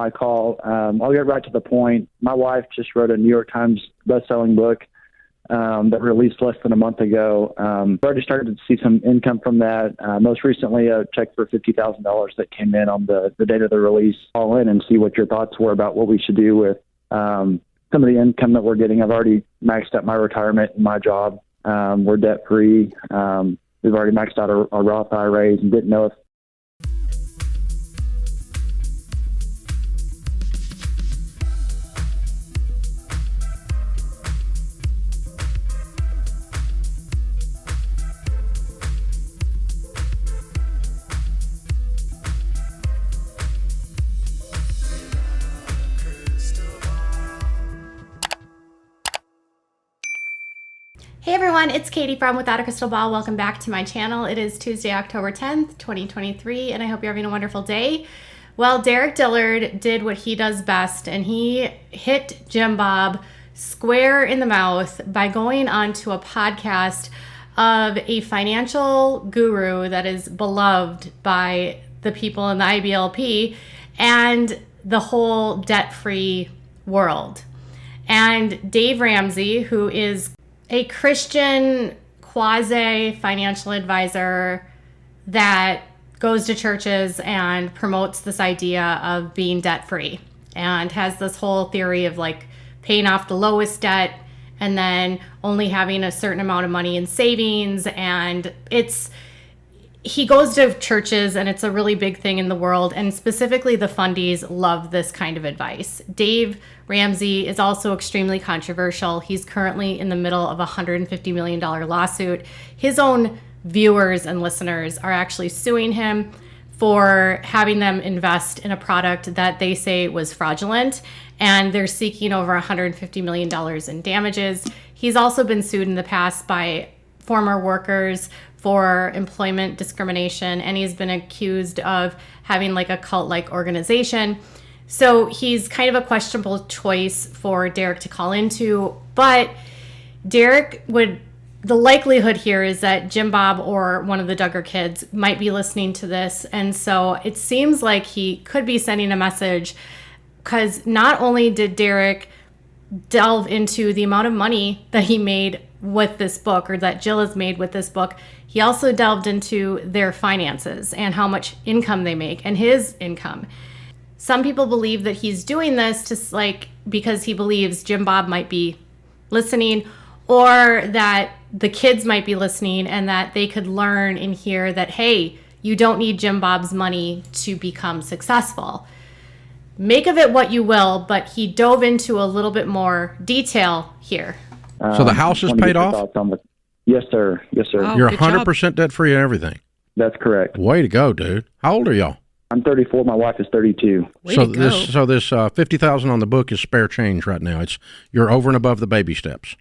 I call. I'll get right to the point. My wife just wrote a New York Times best-selling book that released less than a month ago. I've already started to see some income from that. Most recently, a check for $50,000 that came in on the date of the release. Call in and see what your thoughts were about what we should do with some of the income that we're getting. I've already maxed out my retirement and my job. We're debt-free. We've already maxed out our Roth IRAs and didn't know if Hey everyone, it's Katie from Without a Crystal Ball. Welcome back to my channel. It is Tuesday, October 10th, 2023, and I hope you're having a wonderful day. Well, Derick Dillard did what he does best, and he hit Jim Bob square in the mouth by going onto a podcast of a financial guru that is beloved by the people in the IBLP and the whole debt-free world. And Dave Ramsey, who is a Christian quasi-financial advisor that goes to churches and promotes this idea of being debt-free and has this whole theory of like paying off the lowest debt and then only having a certain amount of money in savings. And he goes to churches and it's a really big thing in the world, and specifically the fundies love this kind of advice. Dave Ramsey is also extremely controversial. He's currently in the middle of a $150 million lawsuit. His own viewers and listeners are actually suing him for having them invest in a product that they say was fraudulent, and they're seeking over $150 million in damages. He's also been sued in the past by former workers for employment discrimination, and he's been accused of having like a cult-like organization. So he's kind of a questionable choice for Derick to call into, but Derick the likelihood here is that Jim Bob or one of the Duggar kids might be listening to this, and so it seems like he could be sending a message, because not only did Derick delve into the amount of money that he made with this book, or that Jill has made with this book, he also delved into their finances and how much income they make and his income. Some people believe that he's doing this because he believes Jim Bob might be listening, or that the kids might be listening and that they could learn and hear that, hey, you don't need Jim Bob's money to become successful. Make of it what you will, but he dove into a little bit more detail here. So the house is paid off? Yes, sir. Yes, sir. Oh, you're 100% debt-free and everything? That's correct. Way to go, dude. How old are y'all? I'm 34. My wife is 32. So this $50,000 on the book is spare change right now. You're over and above the baby steps.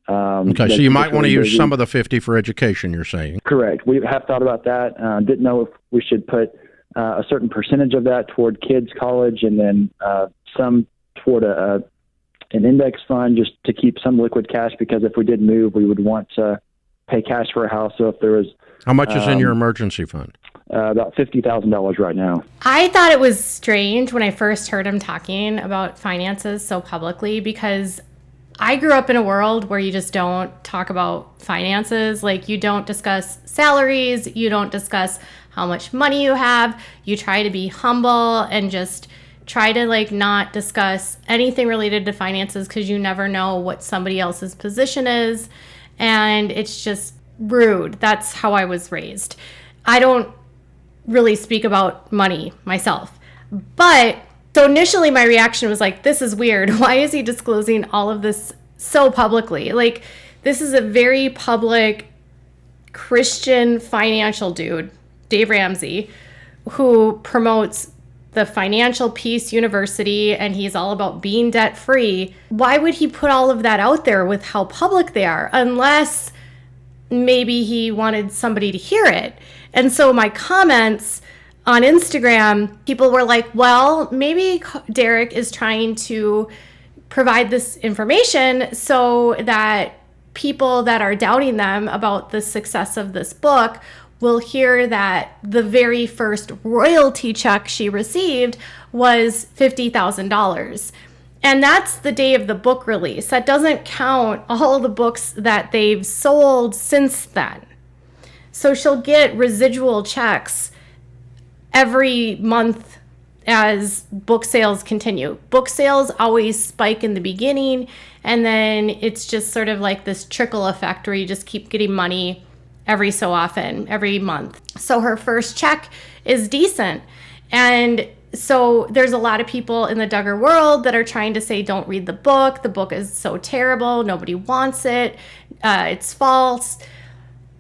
Okay, so you might want to use some of the 50 for education, you're saying. Correct. We have thought about that. Didn't know if we should put a certain percentage of that toward kids' college, and then some toward an index fund, just to keep some liquid cash, because if we did move, we would want to pay cash for a house. So if there was... How much is in your emergency fund? About $50,000 right now. I thought it was strange when I first heard him talking about finances so publicly, because I grew up in a world where you just don't talk about finances. Like, you don't discuss salaries, you don't discuss how much money you have. You try to be humble and just try to not discuss anything related to finances, because you never know what somebody else's position is, and it's just rude. That's how I was raised. I don't really speak about money myself, but so initially my reaction was like, this is weird. Why is he disclosing all of this so publicly? Like, this is a very public Christian financial dude, Dave Ramsey, who promotes the Financial Peace University, and he's all about being debt-free. Why would he put all of that out there with how public they are, unless maybe he wanted somebody to hear it? And so my comments on Instagram, people were like, well, maybe Derick is trying to provide this information so that people that are doubting them about the success of this book we'll hear that the very first royalty check she received was $50,000. And that's the day of the book release. That doesn't count all the books that they've sold since then. So she'll get residual checks every month as book sales continue. Book sales always spike in the beginning, and then it's just sort of like this trickle effect where you just keep getting money every so often, every month. So her first check is decent. And so there's a lot of people in the Duggar world that are trying to say, don't read the book. The book is so terrible. Nobody wants it. It's false.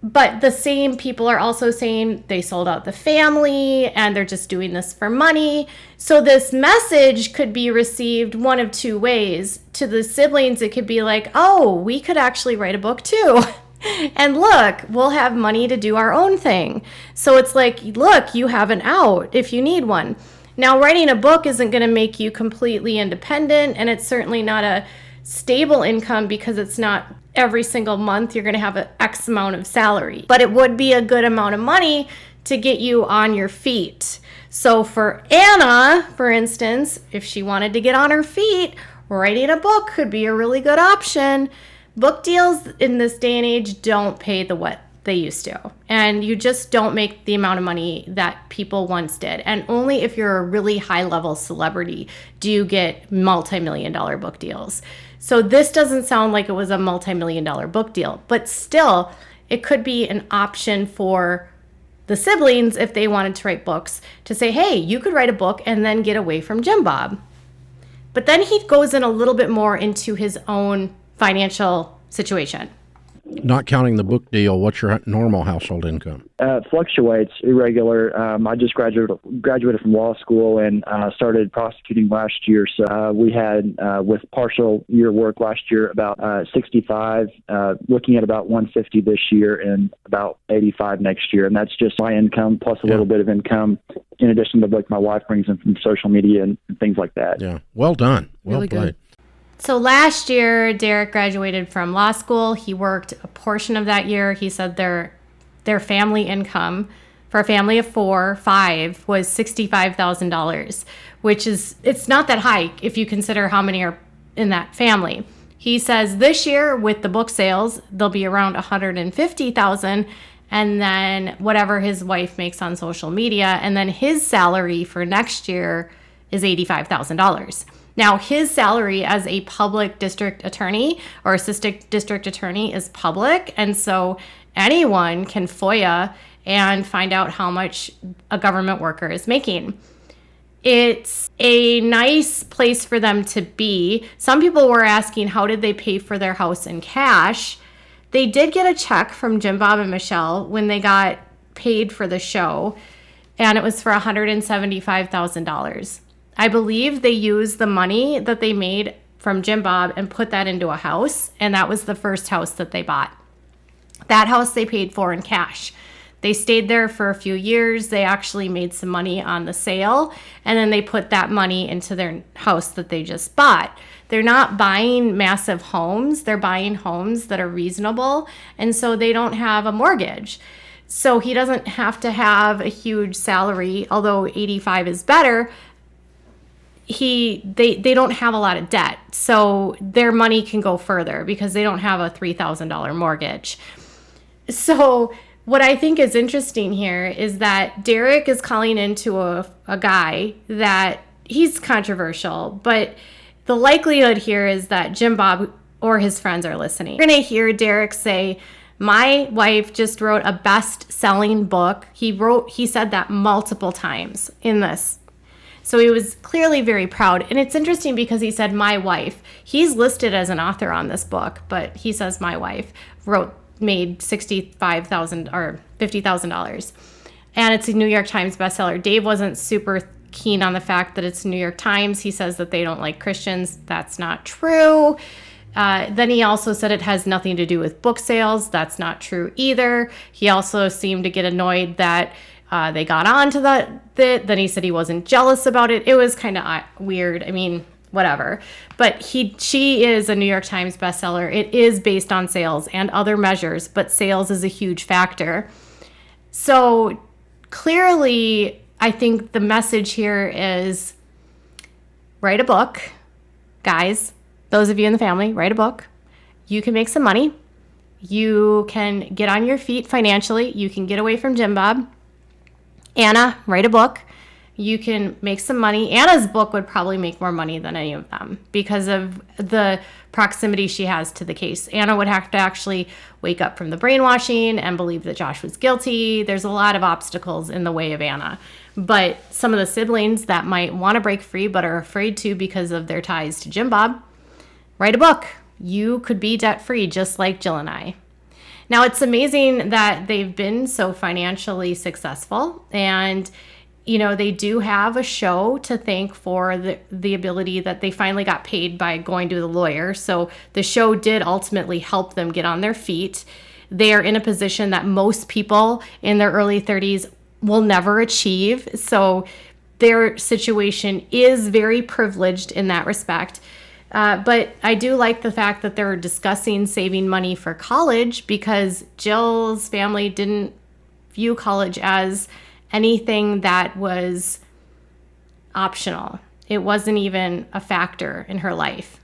But the same people are also saying they sold out the family and they're just doing this for money. So this message could be received one of two ways. To the siblings, it could be like, oh, we could actually write a book too. And look, we'll have money to do our own thing. So it's like, look, you have an out if you need one. Now, writing a book isn't going to make you completely independent, and it's certainly not a stable income because it's not every single month you're going to have an X amount of salary. But it would be a good amount of money to get you on your feet. So for Anna, for instance, if she wanted to get on her feet, writing a book could be a really good option. Book deals in this day and age don't pay what they used to. And you just don't make the amount of money that people once did. And only if you're a really high-level celebrity do you get multi-million-dollar book deals. So this doesn't sound like it was a multi-million-dollar book deal, but still, it could be an option for the siblings if they wanted to write books to say, hey, you could write a book and then get away from Jim Bob. But then he goes in a little bit more into his own financial situation. Not counting the book deal, what's your normal household income? Fluctuates, irregular. I just graduated from law school and started prosecuting last year. So we had, with partial year work last year, about 65, looking at about 150 this year and about 85 next year. And that's just my income plus a little bit of income in addition to like my wife brings in from social media and things like that. Yeah, well done. Well really played. Good. So last year, Derick graduated from law school. He worked a portion of that year. He said their family income for a family of 5 was $65,000, which it's not that high if you consider how many are in that family. He says this year with the book sales, they'll be around $150,000, and then whatever his wife makes on social media, and then his salary for next year is $85,000. Now, his salary as a public district attorney or assistant district attorney is public, and so anyone can FOIA and find out how much a government worker is making. It's a nice place for them to be. Some people were asking, how did they pay for their house in cash? They did get a check from Jim Bob and Michelle when they got paid for the show, and it was for $175,000. I believe they used the money that they made from Jim Bob and put that into a house, and that was the first house that they bought. That house they paid for in cash. They stayed there for a few years. They actually made some money on the sale, and then they put that money into their house that they just bought. They're not buying massive homes. They're buying homes that are reasonable, and so they don't have a mortgage. So he doesn't have to have a huge salary, although 85 is better. They don't have a lot of debt, so their money can go further because they don't have a $3,000 mortgage. So what I think is interesting here is that Derick is calling into a guy that he's controversial, but the likelihood here is that Jim Bob or his friends are listening. You're going to hear Derick say, my wife just wrote a best-selling book. He said that multiple times in this. So he was clearly very proud. And it's interesting because he said, my wife. He's listed as an author on this book, but he says, my wife made $65,000 or $50,000. And it's a New York Times bestseller. Dave wasn't super keen on the fact that it's New York Times. He says that they don't like Christians. That's not true. Then he also said it has nothing to do with book sales. That's not true either. He also seemed to get annoyed that they got on to that. Then he said he wasn't jealous about it. It was kind of weird. I mean, whatever. But she is a New York Times bestseller. It is based on sales and other measures, but sales is a huge factor. So clearly, I think the message here is write a book. Guys, those of you in the family, write a book. You can make some money. You can get on your feet financially. You can get away from Jim Bob. Anna, write a book. You can make some money. Anna's book would probably make more money than any of them because of the proximity she has to the case. Anna would have to actually wake up from the brainwashing and believe that Josh was guilty. There's a lot of obstacles in the way of Anna. But some of the siblings that might want to break free but are afraid to because of their ties to Jim Bob, write a book. You could be debt-free just like Jill and I. Now, it's amazing that they've been so financially successful, and they do have a show to thank for the ability that they finally got paid by going to the lawyer. So the show did ultimately help them get on their feet. They are in a position that most people in their early 30s will never achieve. So their situation is very privileged in that respect. But I do like the fact that they're discussing saving money for college, because Jill's family didn't view college as anything that was optional. It wasn't even a factor in her life.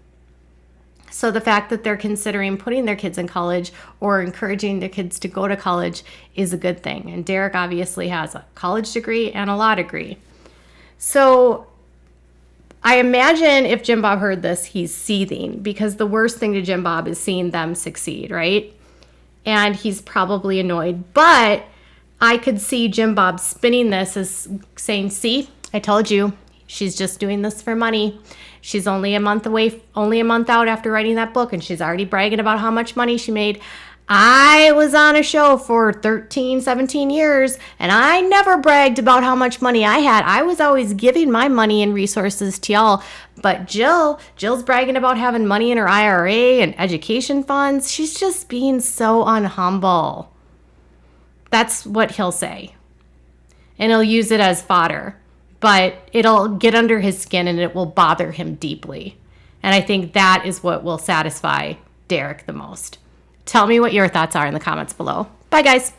So the fact that they're considering putting their kids in college or encouraging their kids to go to college is a good thing. And Derick obviously has a college degree and a law degree. So I imagine if Jim Bob heard this, he's seething, because the worst thing to Jim Bob is seeing them succeed, right? And he's probably annoyed. But I could see Jim Bob spinning this as saying, see, I told you, she's just doing this for money. She's only a month out after writing that book, and she's already bragging about how much money she made. I was on a show for 13, 17 years, and I never bragged about how much money I had. I was always giving my money and resources to y'all. But Jill's bragging about having money in her IRA and education funds. She's just being so unhumble. That's what he'll say. And he'll use it as fodder. But it'll get under his skin and it will bother him deeply. And I think that is what will satisfy Derick the most. Tell me what your thoughts are in the comments below. Bye, guys.